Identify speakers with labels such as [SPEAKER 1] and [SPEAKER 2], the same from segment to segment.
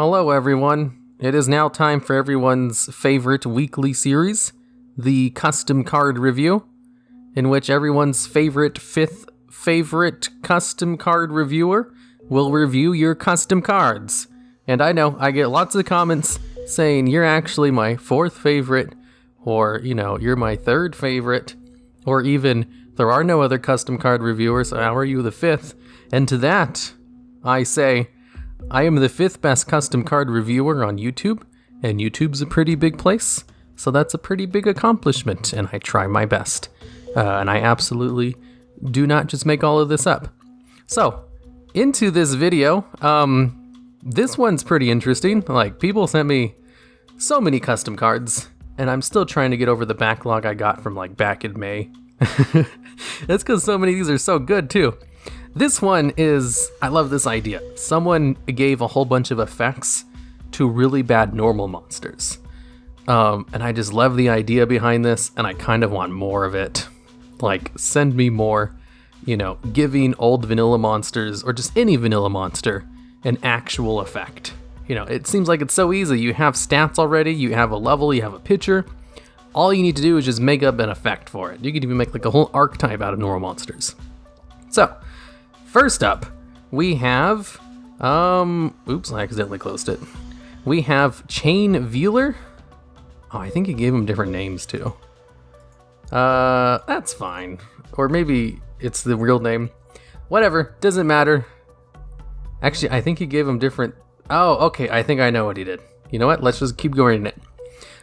[SPEAKER 1] Hello everyone. It is now time for everyone's favorite weekly series, the custom card review, in which everyone's fifth favorite custom card reviewer will review your custom cards. And I know, I get lots of comments saying you're actually my fourth favorite, or, you're my third favorite, or even there are no other custom card reviewers, so how are you the fifth? And to that, I say, I am the fifth best custom card reviewer on YouTube, and YouTube's a pretty big place, so that's a pretty big accomplishment, and I try my best. And I absolutely do not just make all of this up. So, into this video, this one's pretty interesting. Like, people sent me so many custom cards, and I'm still trying to get over the backlog I got from like back in May. That's because so many of these are so good too. This one is, I love this idea. Someone gave a whole bunch of effects to really bad normal monsters. And I just love the idea behind this, and I kind of want more of it. Like, send me more, giving old vanilla monsters, or just any vanilla monster, an actual effect. It seems like it's so easy. You have stats already, you have a level, you have a picture. All you need to do is just make up an effect for it. You could even make like a whole archetype out of normal monsters. So, first up, we have, oops, I accidentally closed it. We have Chain Veeler. Oh, I think he gave him different names too. That's fine. Or maybe it's the real name. Whatever, doesn't matter. Actually, I think he gave him different, oh, okay, I think I know what he did. You know what, let's just keep going in it.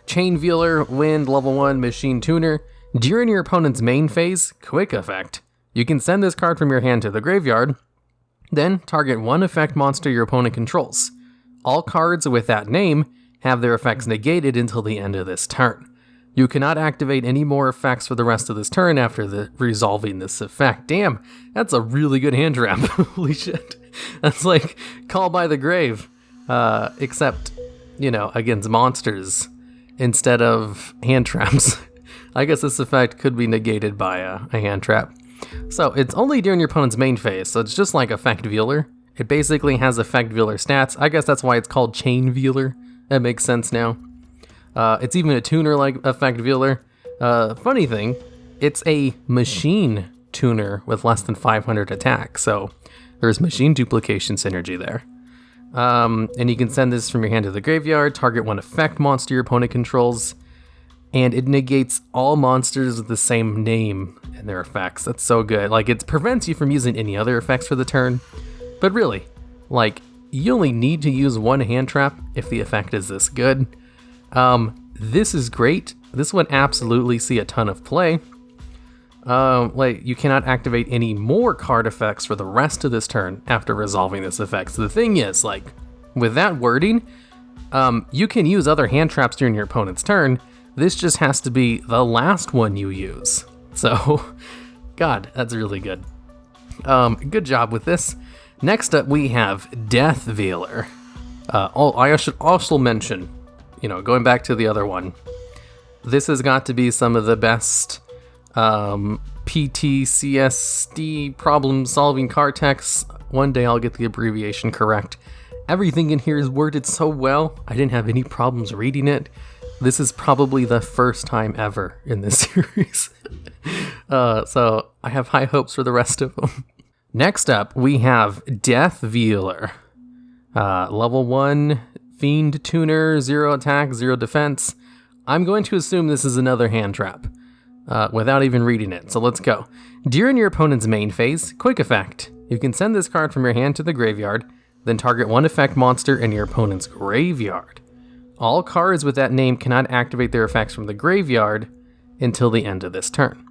[SPEAKER 1] Chain Veeler, Wind, level 1, Machine Tuner. During your opponent's main phase, quick effect. You can send this card from your hand to the graveyard, then target one effect monster your opponent controls. All cards with that name have their effects negated until the end of this turn. You cannot activate any more effects for the rest of this turn after resolving this effect. Damn, that's a really good hand trap. Holy shit. That's like Call by the Grave, except, against monsters instead of hand traps. I guess this effect could be negated by a hand trap. So it's only during your opponent's main phase, so it's just like Effect Veeler. It basically has Effect Veeler stats. I guess that's why it's called Chain Veeler. That makes sense now. It's even a tuner like Effect Veeler. Funny thing, it's a machine tuner with less than 500 attack, so there's machine duplication synergy there. And you can send this from your hand to the graveyard, target one effect monster your opponent controls, and it negates all monsters with the same name and their effects. That's so good. Like, it prevents you from using any other effects for the turn, but really, like, you only need to use one hand trap if the effect is this good. This is great. This would absolutely see a ton of play. Like, you cannot activate any more card effects for the rest of this turn after resolving this effect. So the thing is, like, with that wording, you can use other hand traps during your opponent's turn. This just has to be the last one you use. So, God, that's really good. Good job with this. Next up, we have Death Veeler. I should also mention, going back to the other one, this has got to be some of the best PTCSD problem-solving card texts. One day I'll get the abbreviation correct. Everything in here is worded so well, I didn't have any problems reading it. This is probably the first time ever in this series. So I have high hopes for the rest of them. Next up, we have Death Veeler. Level 1, Fiend Tuner, 0 attack, 0 defense. I'm going to assume this is another hand trap, without even reading it, so let's go. During your opponent's main phase, quick effect. You can send this card from your hand to the graveyard, then target one effect monster in your opponent's graveyard. All cards with that name cannot activate their effects from the graveyard until the end of this turn.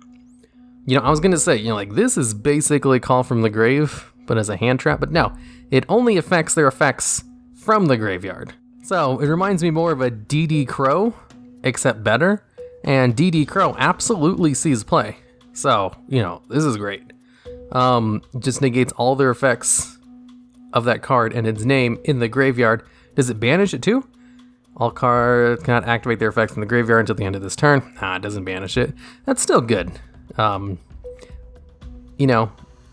[SPEAKER 1] I was going to say, like, this is basically Call from the Grave, but as a hand trap, but no, it only affects their effects from the graveyard. So, it reminds me more of a DD Crow, except better, and DD Crow absolutely sees play. So, this is great. Just negates all their effects of that card and its name in the graveyard. Does it banish it too? All cards cannot activate their effects in the graveyard until the end of this turn. It doesn't banish it. That's still good. Now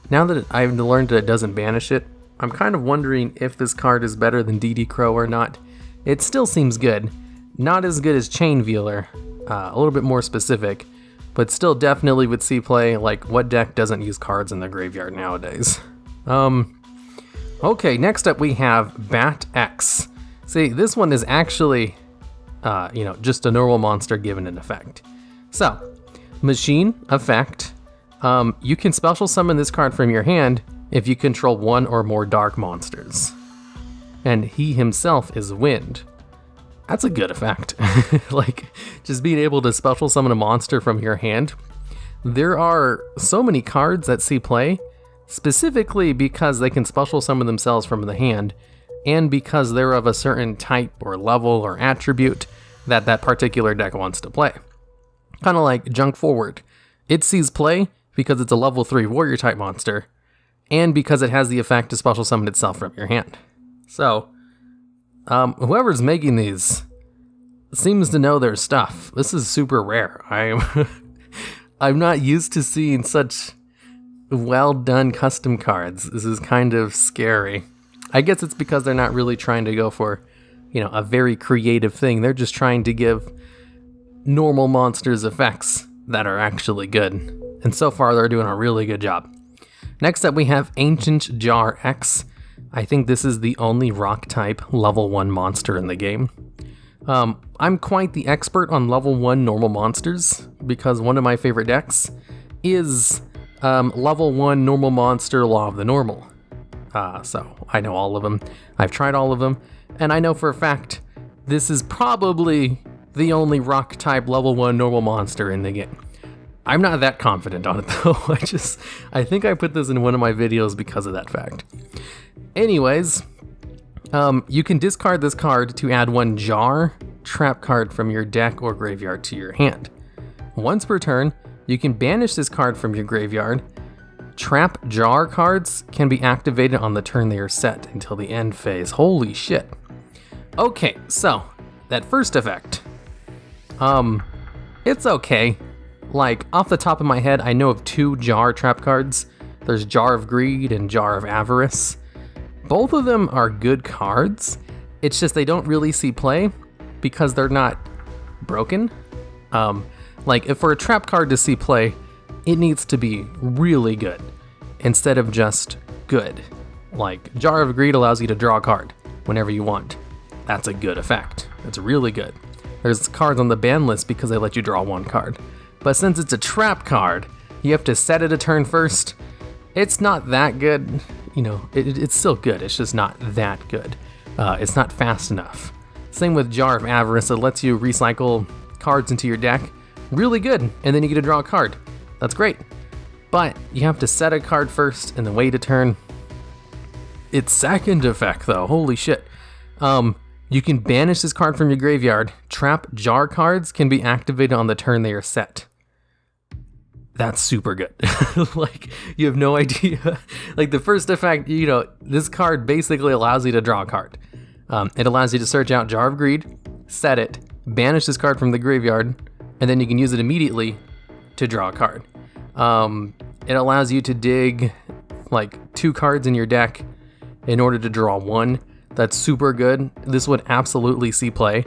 [SPEAKER 1] that I've learned that it doesn't banish it, I'm kind of wondering if this card is better than DD Crow or not. It still seems good. Not as good as Chain Vealer, a little bit more specific, but still definitely would see play. Like, what deck doesn't use cards in the graveyard nowadays? Okay, next up we have Bat X. See, this one is actually, just a normal monster given an effect. So, Machine effect. You can special summon this card from your hand if you control one or more dark monsters. And he himself is Wind. That's a good effect. Like, just being able to special summon a monster from your hand. There are so many cards that see play, specifically because they can special summon themselves from the hand, and because they're of a certain type or level or attribute that that particular deck wants to play. Kind of like Junk Forward. It sees play because it's a level 3 warrior type monster, and because it has the effect to special summon itself from your hand. So, whoever's making these seems to know their stuff. This is super rare. I'm not used to seeing such well done custom cards. This is kind of scary. I guess it's because they're not really trying to go for, a very creative thing. They're just trying to give normal monsters effects that are actually good. And so far they're doing a really good job. Next up we have Ancient Jar X. I think this is the only rock type level 1 monster in the game. I'm quite the expert on level 1 normal monsters because one of my favorite decks is level 1 normal monster Law of the Normal. So I know all of them. I've tried all of them, and I know for a fact this is probably the only rock type level 1 normal monster in the game. I'm not that confident on it though. I think I put this in one of my videos because of that fact. Anyways, you can discard this card to add 1 jar trap card from your deck or graveyard to your hand. Once per turn, you can banish this card from your graveyard. Trap jar cards can be activated on the turn they are set until the end phase. Holy shit. Okay, so that first effect. It's okay. Like, off the top of my head, I know of 2 jar trap cards. There's Jar of Greed and Jar of Avarice. Both of them are good cards. It's just they don't really see play because they're not broken. Like, if for a trap card to see play, it needs to be really good instead of just good. Like, Jar of Greed allows you to draw a card whenever you want. That's a good effect. It's really good. There's cards on the ban list because they let you draw 1 card. But since it's a trap card, you have to set it a turn first. It's not that good. It's still good. It's just not that good. It's not fast enough. Same with Jar of Avarice. It lets you recycle cards into your deck. Really good. And then you get to draw a card. That's great. But you have to set a card first and then wait a turn. Its second effect, though, holy shit. You can banish this card from your graveyard. Trap jar cards can be activated on the turn they are set. That's super good. Like, you have no idea. Like, the first effect, this card basically allows you to draw a card. It allows you to search out Jar of Greed, set it, banish this card from the graveyard, and then you can use it immediately to draw a card. It allows you to dig, 2 cards in your deck in order to draw 1. That's super good. This would absolutely see play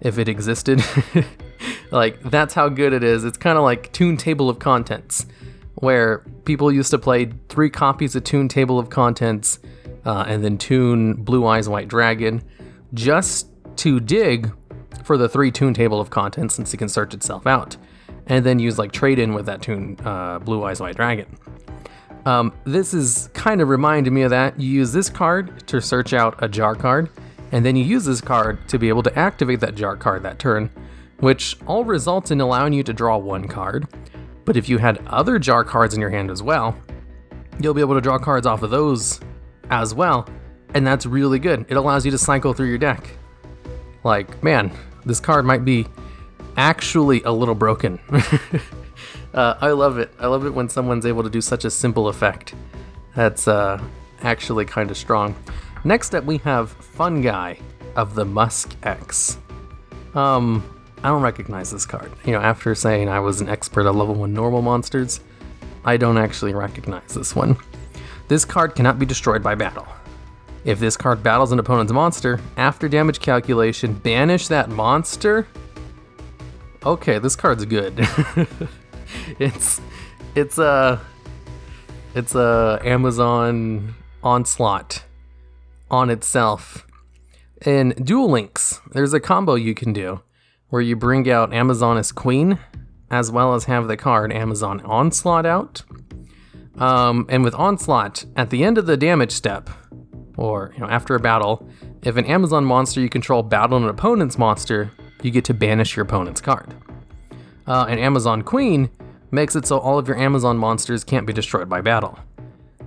[SPEAKER 1] if it existed. That's how good it is. It's kind of like Toon Table of Contents, where people used to play 3 copies of Toon Table of Contents, and then Toon Blue Eyes White Dragon, just to dig for the 3 Toon Table of Contents, since it can search itself out, and then use trade-in with that Toon Blue Eyes White Dragon. This is kind of reminding me of that. You use this card to search out a jar card, and then you use this card to be able to activate that jar card that turn, which all results in allowing you to draw 1 card. But if you had other jar cards in your hand as well, you'll be able to draw cards off of those as well, and that's really good. It allows you to cycle through your deck. Man, this card might be actually a little broken. I love it. I love it when someone's able to do such a simple effect. That's actually kind of strong. Next up, we have Fungi of the MUSK X. I don't recognize this card. After saying I was an expert at level 1 normal monsters, I don't actually recognize this one. This card cannot be destroyed by battle. If this card battles an opponent's monster, after damage calculation, banish that monster. Okay, this card's good. it's a Amazon onslaught on itself. In Duel Links, there's a combo you can do where you bring out Amazoness Queen, as well as have the card Amazon Onslaught out. And with Onslaught, at the end of the damage step, or after a battle, if an Amazon monster you control battled an opponent's monster, you get to banish your opponent's card. And Amazon Queen makes it so all of your Amazon monsters can't be destroyed by battle.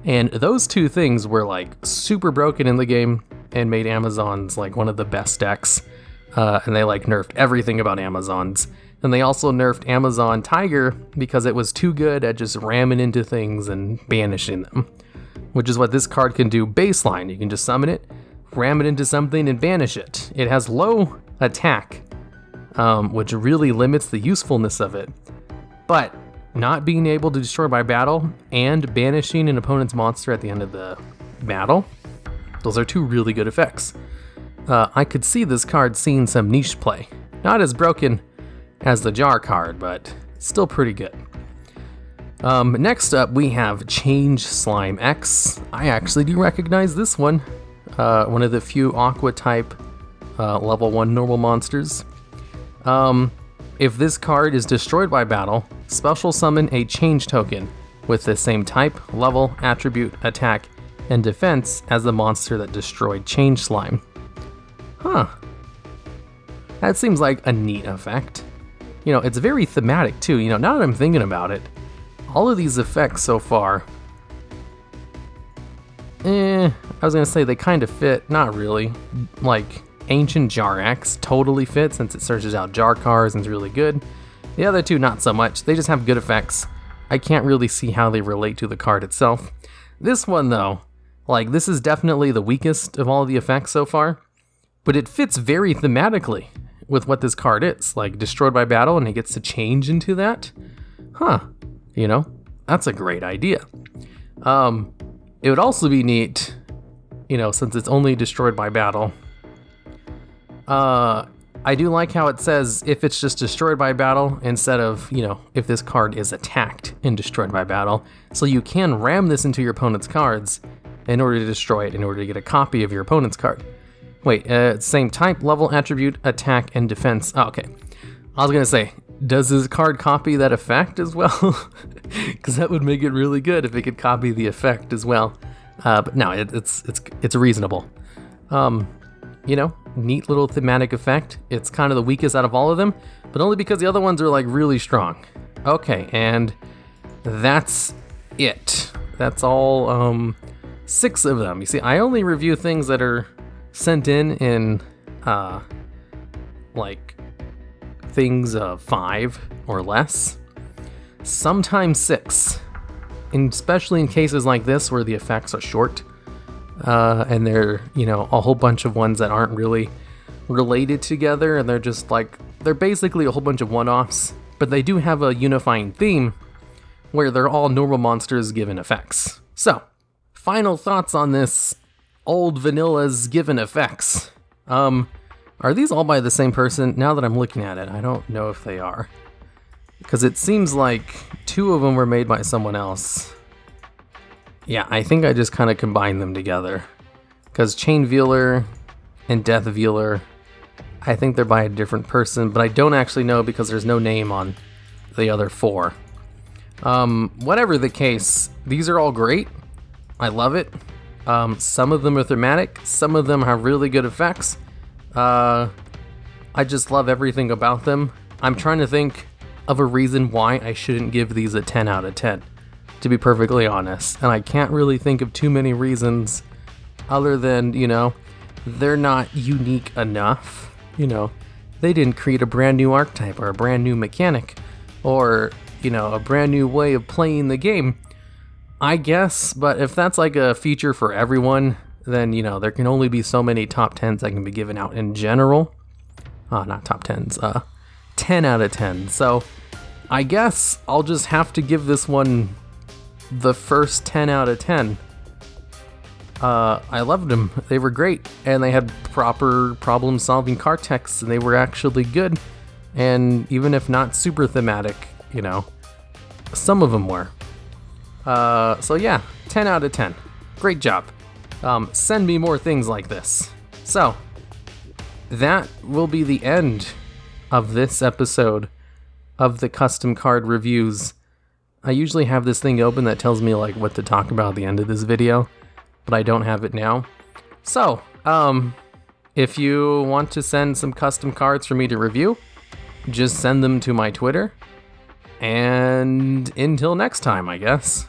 [SPEAKER 1] And those two things were like super broken in the game and made Amazons like one of the best decks. And they like nerfed everything about Amazons. And they also nerfed Amazon Tiger because it was too good at just ramming into things and banishing them, which is what this card can do baseline. You can just summon it, ram it into something, and banish it. It has low attack, which really limits the usefulness of it. But not being able to destroy by battle and banishing an opponent's monster at the end of the battle, those are two really good effects. I could see this card seeing some niche play. Not as broken as the jar card, but still pretty good. Next up, we have Change SLIMEX. I actually do recognize this one. One of the few Aqua type level 1 normal monsters. If this card is destroyed by battle, special summon a change token with the same type, level, attribute, attack, and defense as the monster that destroyed Change Slime. Huh. That seems like a neat effect. It's very thematic too. Now that I'm thinking about it, all of these effects so far, I was gonna say they kind of fit, not really. Like Ancient Jar X totally fits since it searches out jar cards and is really good. The other two, not so much. They just have good effects. I can't really see how they relate to the card itself. This one though, like this is definitely the weakest of all of the effects so far, but it fits very thematically with what this card is, like destroyed by battle, and it gets to change into that. Huh. That's a great idea. It would also be neat, since it's only destroyed by battle. I do like how it says if it's just destroyed by battle instead of, if this card is attacked and destroyed by battle. So you can ram this into your opponent's cards in order to destroy it, in order to get a copy of your opponent's card. Wait, same type, level, attribute, attack, and defense. Oh, okay. I was gonna say, does this card copy that effect as well? Because that would make it really good if it could copy the effect as well. But no, it's reasonable. Neat little thematic effect. It's kind of the weakest out of all of them, but only because the other ones are like really strong. Okay, and that's it. That's all 6 of them. You see, I only review things that are sent in like things of 5 or less, sometimes 6, and especially in cases like this where the effects are short, and they're a whole bunch of ones that aren't really related together, and they're basically a whole bunch of one-offs, but they do have a unifying theme where they're all normal monsters given effects. So, final thoughts on this old vanilla's given effects. Are these all by the same person? Now that I'm looking at it, I don't know if they are, because it seems like 2 of them were made by someone else. Yeah, I think I just kind of combined them together, because Chain Vealer and Death Vealer, I think they're by a different person, but I don't actually know because there's no name on the other 4. Whatever the case, these are all great. I love it. Some of them are thematic, some of them have really good effects. I just love everything about them. I'm trying to think of a reason why I shouldn't give these a 10 out of 10, to be perfectly honest. And I can't really think of too many reasons other than, they're not unique enough. They didn't create a brand new archetype or a brand new mechanic or, a brand new way of playing the game, I guess. But if that's like a feature for everyone, then, there can only be so many top 10s that can be given out in general. Not top 10s, 10 out of 10. So I guess I'll just have to give this one the first 10 out of 10. I loved them. They were great, and they had proper problem-solving card texts, and they were actually good. And even if not super thematic, you know, some of them were. So yeah, 10 out of 10. Great job. Send me more things like this. So, that will be the end of this episode of the custom card reviews. I usually have this thing open that tells me like what to talk about at the end of this video, but I don't have it now. So, if you want to send some custom cards for me to review, just send them to my Twitter. And until next time, I guess.